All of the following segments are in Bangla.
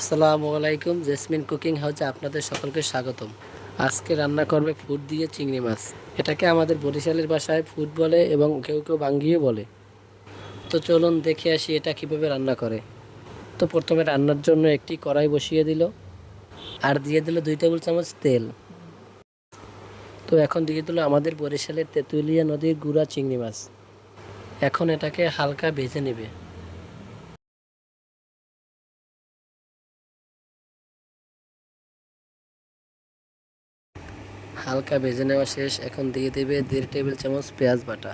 আসসালামু আলাইকুম, জেসমিন কুকিং হাউসে আপনাদের সকলকে স্বাগতম। আজকে রান্না করবে ফুট দিয়ে চিংড়ি মাছ। এটাকে আমাদের বরিশালের ভাষায় ফুট বলে এবং কেউ কেউ বাঙ্গিও বলে। তো চলুন দেখে আসি এটা কিভাবে রান্না করে। তো প্রথমে রান্নার জন্য একটি কড়াই বসিয়ে দিল আর দিয়ে দিল 2 টেবিল চামচ তেল। তো এখন দিয়ে দিল আমাদের বরিশালের তেঁতুলিয়া নদীর গুড়া চিংড়ি মাছ। এখন এটাকে হালকা ভেজে নেবে। হালকা ভেজে নেওয়া শেষ। এখন দিয়ে দেবে 1.5 টেবিল চামচ পেঁয়াজ বাটা।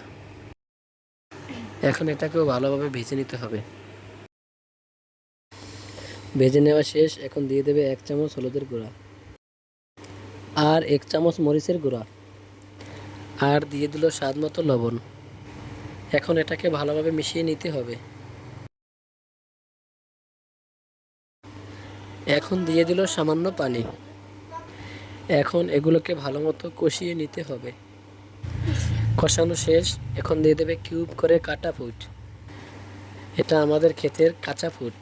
এখন এটাকেও ভালোভাবে ভেজে নিতে হবে। ভেজে নেওয়া শেষ। এখন দিয়ে দেবে 1 চামচ হলুদের গুঁড়া আর 1 চামচ মরিচের গুঁড়া আর দিয়ে দিল স্বাদ মতো লবণ। এখন এটাকে ভালোভাবে মিশিয়ে নিতে হবে। এখন দিয়ে দিল সামান্য পানি। এখন এগুলোকে ভালো মতো কষিয়ে নিতে হবে। কষানো শেষ। এখন দিয়ে দেবে কিউব করে কাটা ফুট। এটা আমাদের ক্ষেতের কাঁচা ফুট।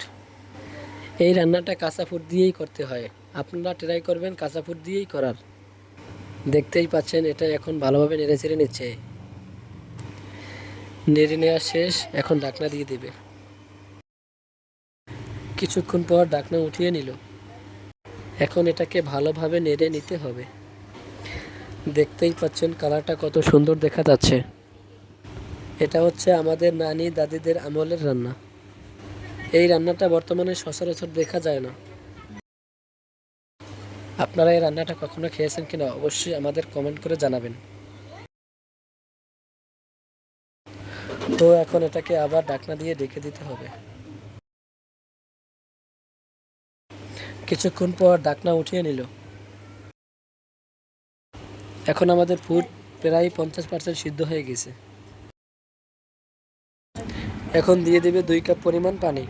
এই রান্নাটা কাঁচা ফুট দিয়েই করতে হয়। আপনারা ট্রাই করবেন কাঁচা ফুট দিয়েই করার। দেখতেই পাচ্ছেন এটা এখন ভালোভাবে নেড়ে চেড়ে নিচ্ছে। নেড়ে নেওয়া শেষ। এখন ঢাকনা দিয়ে দেবে। কিছুক্ষণ পর ঢাকনা উঠিয়ে নিল। এখন এটাকে ভালোভাবে নেড়ে নিতে হবে। দেখতেই পাচ্ছেন কালারটা কত সুন্দর দেখা যাচ্ছে। এটা হচ্ছে আমাদের নানি দাদিদের আমলের রান্না। এই রান্নাটা বর্তমানে সচরাচর দেখা যায় না। আপনারা এই রান্নাটা কখনো খেয়েছেন কিনা অবশ্যই আমাদের কমেন্ট করে জানাবেন। তো এখন এটাকে আবার ঢাকনা দিয়ে ঢেকে দিতে হবে। কিছুক্ষণ পর ঢাকনা উঠিয়ে নিল। এখন আমাদের ফুড প্রায় 50% সিদ্ধ হয়ে গেছে। এখন দিয়ে দেবে 2 কাপ পরিমাণ পানি।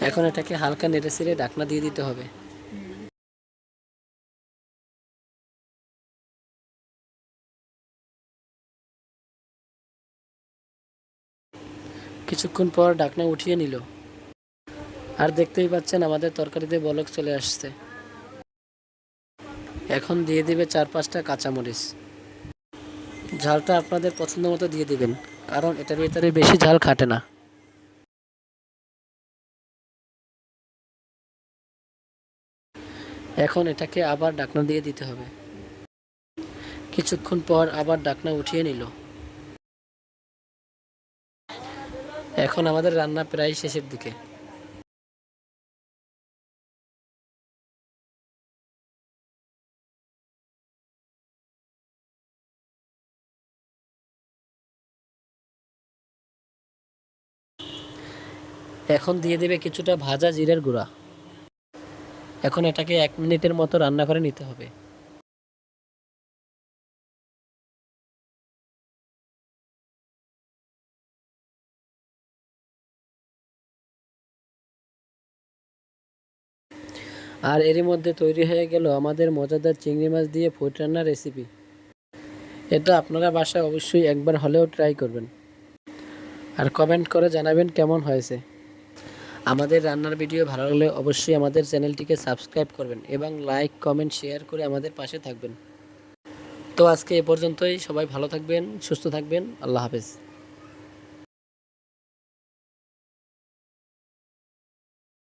এখন এটাকে হালকা নেড়ে চেড়ে ঢাকনা দিয়ে দিতে হবে। কিছুক্ষণ পর ঢাকনা উঠিয়ে নিল। আর দেখতেই পাচ্ছেন আমাদের তরকারিতে বলক চলে আসছে। এখন দিয়ে দিবে 4-5টা কাঁচামরিচ। ঝালটা আপনাদের পছন্দ মতো দিয়ে দিবেন, কারণ এটার ভিতরে বেশি ঝাল খাটে না। এখন এটাকে আবার ঢাকনা দিয়ে দিতে হবে। কিছুক্ষণ পর আবার ঢাকনা উঠিয়ে নিল। এখন আমাদের রান্না প্রায় শেষের দিকে। এখন দিয়ে দেবে কিছুটা ভাজা জিরের গুঁড়া। এখন এটাকে 1 মিনিটের মতো রান্না করে নিতে হবে। আর এরই মধ্যে তৈরি হয়ে গেল আমাদের মজাদার চিংড়ি মাছ দিয়ে ফুট রান্নার রেসিপি। এটা আপনারা বাসায় অবশ্যই একবার হলেও ট্রাই করবেন আর কমেন্ট করে জানাবেন কেমন হয়েছে। আমাদের রান্নার ভিডিও ভালো লাগলে অবশ্যই আমাদের চ্যানেলটিকে সাবস্ক্রাইব করবেন এবং লাইক কমেন্ট শেয়ার করে আমাদের পাশে থাকবেন। তো আজকে এ পর্যন্তই। সবাই ভালো থাকবেন, সুস্থ থাকবেন। আল্লাহ হাফেজ।